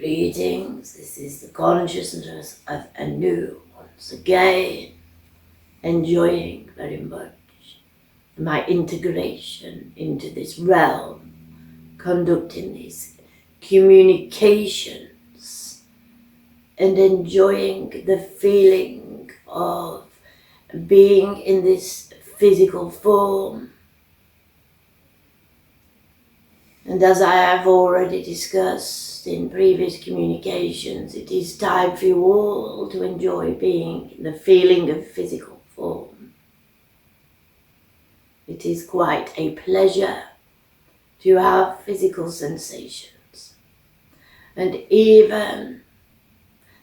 Greetings, this is the consciousness of Anu once again, enjoying very much my integration into this realm, conducting these communications and enjoying the feeling of being in this physical form. And as I have already discussed in previous communications, it is time for you all to enjoy being in the feeling of physical form. It is quite a pleasure to have physical sensations. And even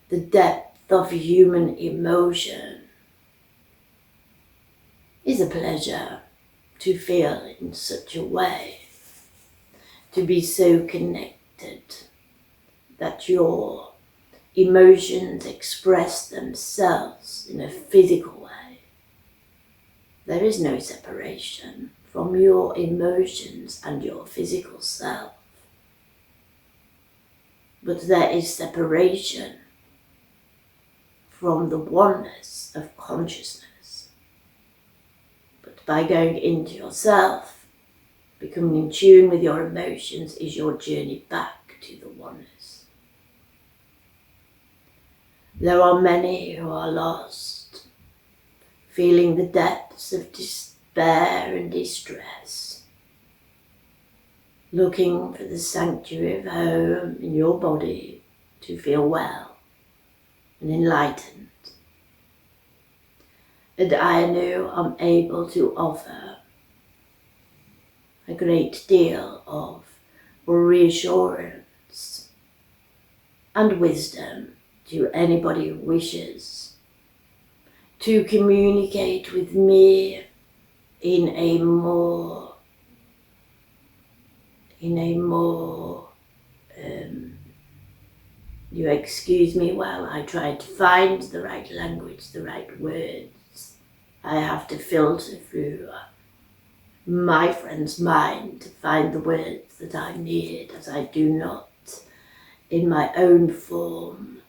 the depth of human emotion is a pleasure to feel in such a way. To be so connected that your emotions express themselves in a physical way. There is no separation from your emotions and your physical self. But there is separation from the oneness of consciousness. But by going into yourself, becoming in tune with your emotions is your journey back to the oneness. There are many who are lost, feeling the depths of despair and distress, looking for the sanctuary of home in your body to feel well and enlightened. And I know I'm able to offer a great deal of reassurance and wisdom to anybody who wishes to communicate with me in a more you excuse me while I try to find the right language, the right words. I have to filter through my friend's mind to find the words that I need, as I do not, in my own form,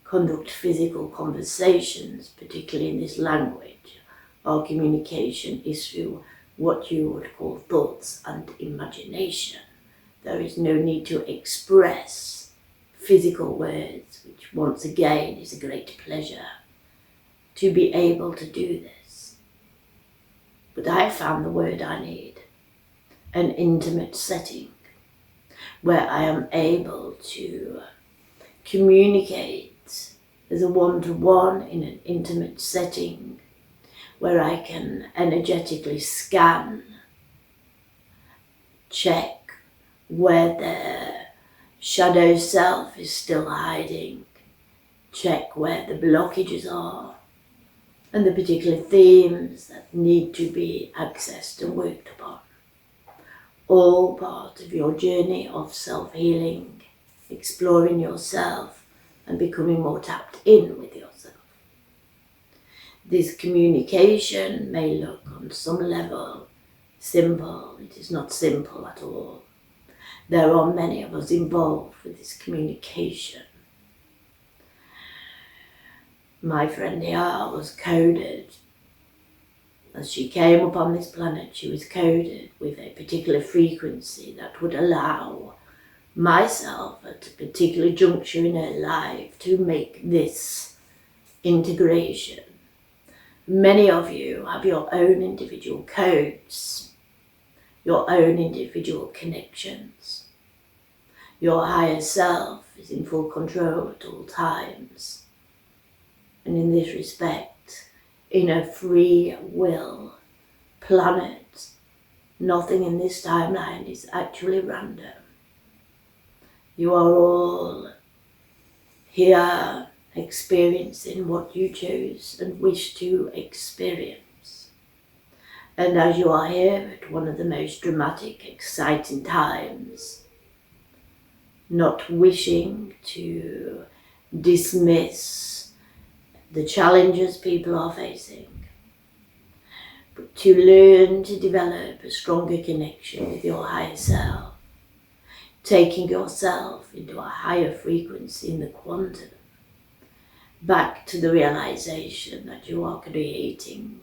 conduct physical conversations, particularly in this language. Our communication is through what you would call thoughts and imagination. There is no need to express physical words, which once again is a great pleasure to be able to do this. But I found the word I need, an intimate setting where I am able to communicate as a one-to-one in an intimate setting where I can energetically scan, check where the shadow self is still hiding, check where the blockages are, and the particular themes that need to be accessed and worked upon. All part of your journey of self-healing, exploring yourself and becoming more tapped in with yourself. This communication may look on some level simple. It is not simple at all. There are many of us involved with this communication. My friend here was coded. As she came upon this planet, she was coded with a particular frequency that would allow myself at a particular juncture in her life to make this integration. Many of you have your own individual codes, your own individual connections. Your higher self is in full control at all times. And in this respect, in a free will planet, nothing in this timeline is actually random. You are all here experiencing what you choose and wish to experience. And as you are here at one of the most dramatic, exciting times, not wishing to dismiss the challenges people are facing, but to learn to develop a stronger connection with your higher self, taking yourself into a higher frequency in the quantum, back to the realization that you are creating,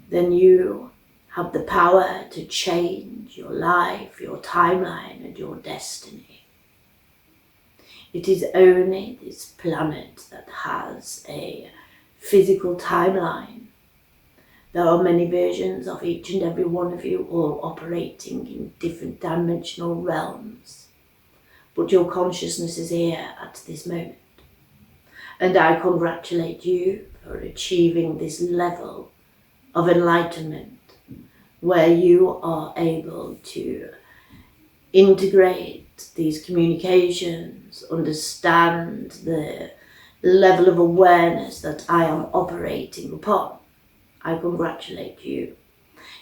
then you have the power to change your life, your timeline, and your destiny. It is only this planet that has a physical timeline. There are many versions of each and every one of you, all operating in different dimensional realms. But your consciousness is here at this moment. And I congratulate you for achieving this level of enlightenment, where you are able to integrate these communications, understand the level of awareness that I am operating upon. I congratulate you.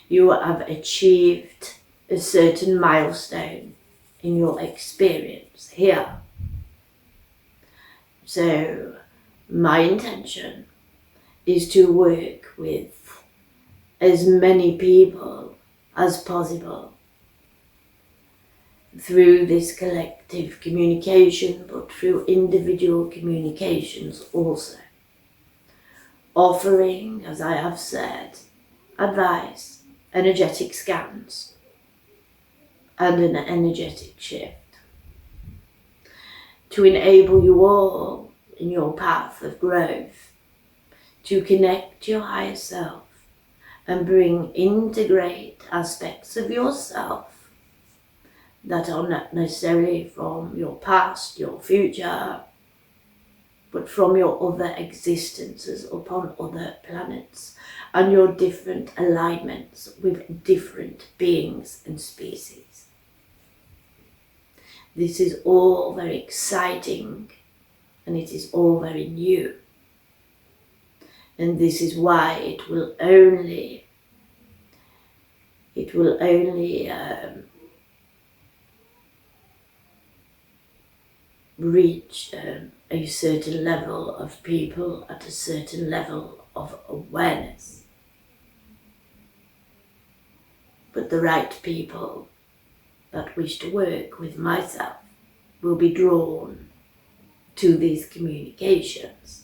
You have achieved a certain milestone in your experience here. So my intention is to work with as many people as possible through this collective communication, but through individual communications also. Offering, as I have said, advice, energetic scans, and an energetic shift to enable you all in your path of growth to connect your higher self and integrate aspects of yourself that are not necessarily from your past, your future, but from your other existences upon other planets and your different alignments with different beings and species. This is all very exciting and it is all very new. And this is why it will only reach a certain level of people at a certain level of awareness. But the right people that wish to work with myself will be drawn to these communications.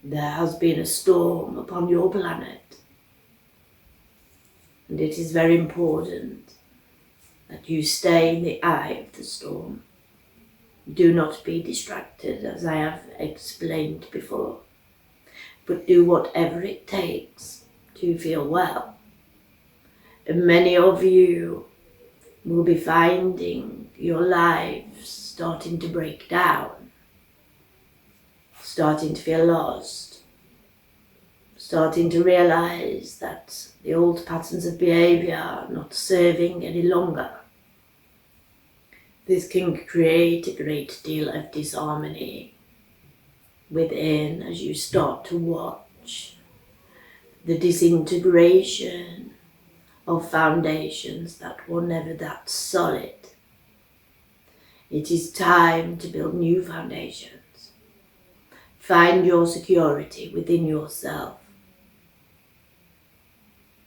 There has been a storm upon your planet, and it is very important that you stay in the eye of the storm. Do not be distracted, as I have explained before, but do whatever it takes to feel well. And many of you will be finding your lives starting to break down, starting to feel lost, starting to realize that the old patterns of behavior are not serving any longer. This can create a great deal of disharmony within as you start to watch the disintegration of foundations that were never that solid. It is time to build new foundations. Find your security within yourself.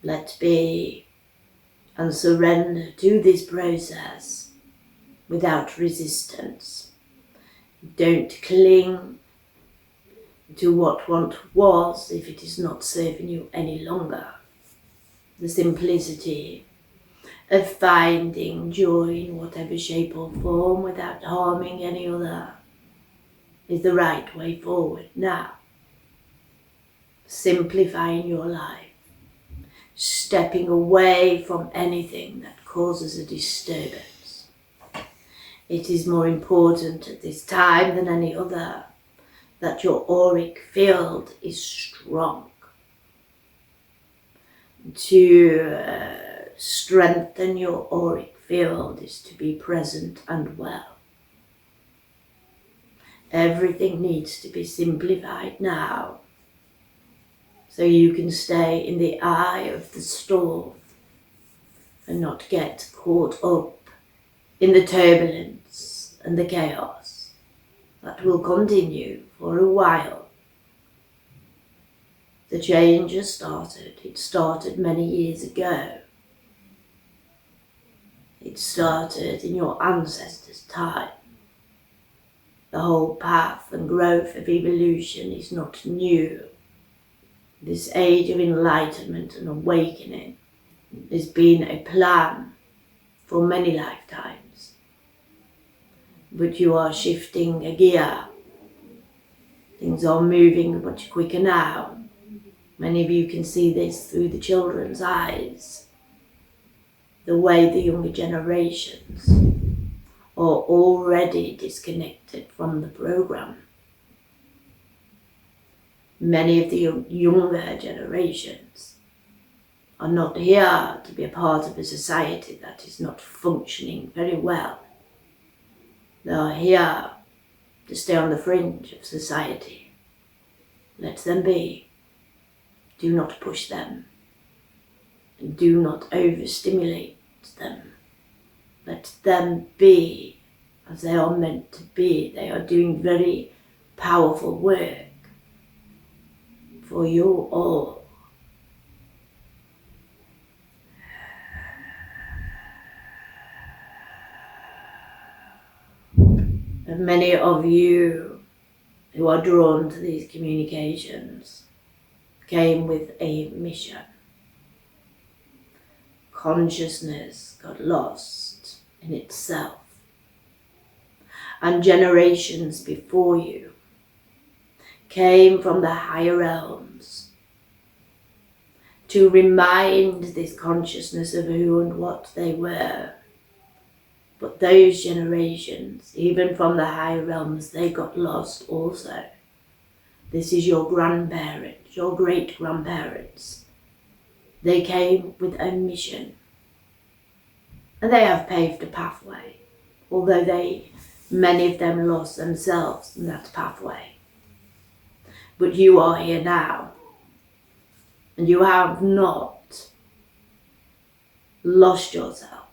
Let be and surrender to this process without resistance. Don't cling to what once was if it is not serving you any longer. The simplicity of finding joy in whatever shape or form without harming any other is the right way forward now. Simplifying your life, stepping away from anything that causes a disturbance. It is more important at this time than any other that your auric field is strong. To strengthen your auric field is to be present and well. Everything needs to be simplified now, so you can stay in the eye of the storm and not get caught up in the turbulence and the chaos that will continue for a while. The change has started. It started many years ago. It started in your ancestors' time. The whole path and growth of evolution is not new. This age of enlightenment and awakening has been a plan for many lifetimes. But you are shifting a gear. Things are moving much quicker now. Many of you can see this through the children's eyes. The way the younger generations are already disconnected from the program. Many of the younger generations are not here to be a part of a society that is not functioning very well. They are here to stay on the fringe of society. Let them be. Do not push them. And do not overstimulate them. Let them be as they are meant to be. They are doing very powerful work for you all. And many of you who are drawn to these communications came with a mission. Consciousness got lost in itself. And generations before you came from the higher realms to remind this consciousness of who and what they were. But those generations, even from the higher realms, they got lost also. This is your grandparents, your great-grandparents. They came with a mission. And they have paved a pathway, although many of them lost themselves in that pathway. But you are here now, and you have not lost yourself.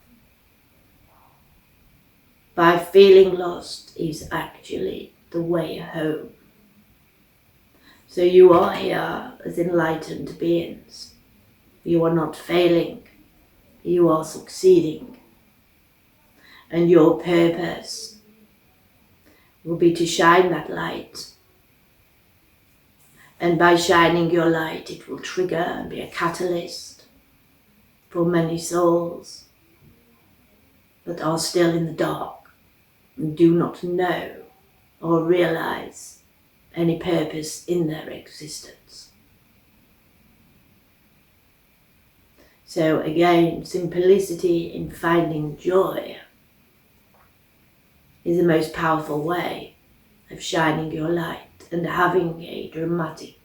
By feeling lost is actually the way home. So you are here as enlightened beings. You are not failing, you are succeeding. And your purpose will be to shine that light. And by shining your light, it will trigger and be a catalyst for many souls that are still in the dark and do not know or realize any purpose in their existence. So again, simplicity in finding joy is the most powerful way of shining your light and having a dramatic,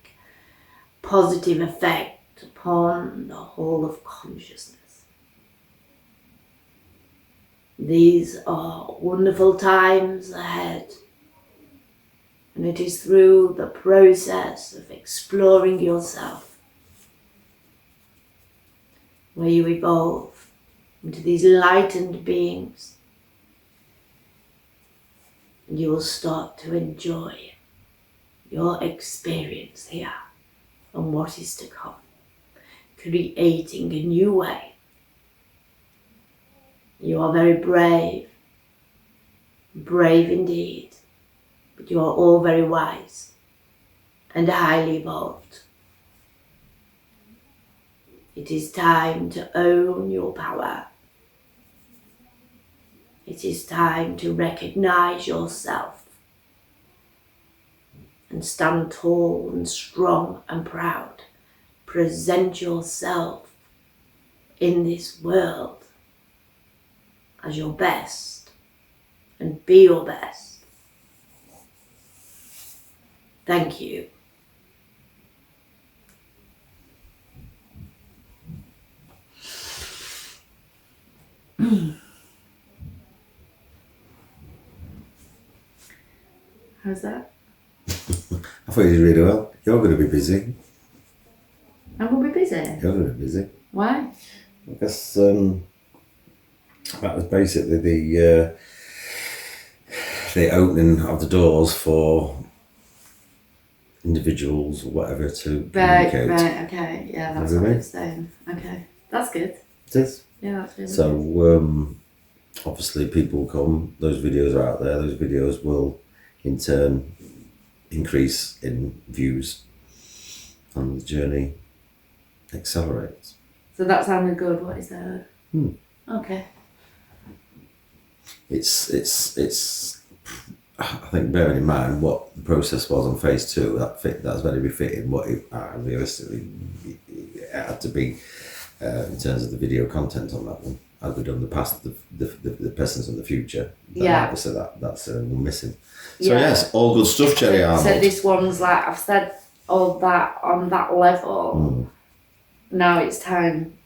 positive effect upon the whole of consciousness. These are wonderful times ahead, and it is through the process of exploring yourself where you evolve into these enlightened beings, and you will start to enjoy your experience here and what is to come, creating a new way. You are very brave indeed, but you are all very wise and highly evolved. It is time to own your power. It is time to recognize yourself and stand tall and strong and proud. Present yourself in this world as your best and be your best. Thank you. How's that? I thought you did really well. You're going to be busy. I'm going to be busy. You're going to be busy. Why? I guess That was basically the opening of the doors for individuals or whatever to communicate. Right, okay. Yeah, that's what it's saying. Okay. That's good. It is. Yeah, that's really good. So, obviously people come, those videos are out there, those videos will in turn increase in views and the journey accelerates. So that sounded good. What is that? Okay. It's I think bearing in mind what the process was on phase 2, that's very befitting what it realistically it had to be in terms of the video content on that one. As we've done the past, the present and the future. Yeah. Obviously that's missing. So yes, all good stuff, Cherry Arnold. So this one's like, I've said all that on that level. Now it's time.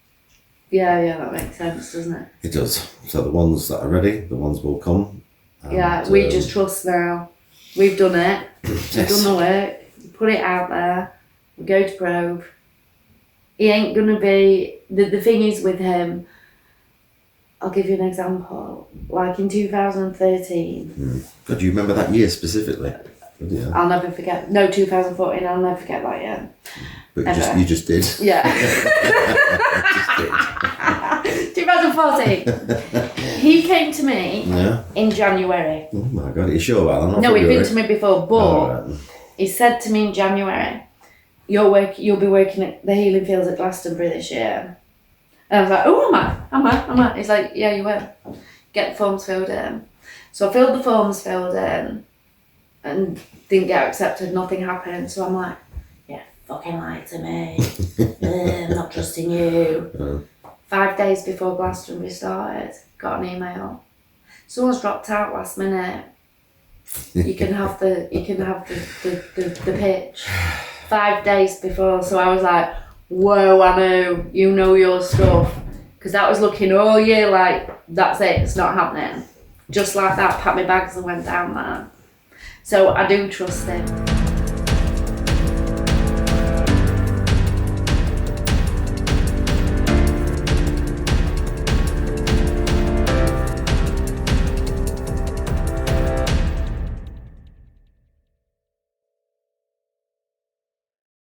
Yeah, that makes sense, doesn't it? It does. So the ones that are ready, the ones will come. And, we just trust now. We've done it. We've done the work. We put it out there. We go to probe. He ain't gonna be. The thing is with him, I'll give you an example. Like in 2013. God, do you remember that year specifically? Yeah. I'll never forget. No, 2014. I'll never forget that year. But you just did. Yeah. You just did. 2014. He came to me in January. Oh my God, are you sure about that? No, he'd been to me before, but he said to me in January, you'll be working at the Healing Fields at Glastonbury this year. And I was like, oh, am I? He's like, yeah, you will. Get the forms filled in. So I filled the forms filled in and didn't get accepted, nothing happened. So I'm like, yeah, fucking lied to me. I'm not trusting you. 5 days before Glastonbury started, got an email. Someone's dropped out last minute. You can have the pitch. 5 days before, so I was like, whoa, Anu, you know your stuff. Because that was looking all year like, that's it, it's not happening. Just like that, packed my bags and went down there. So I do trust him.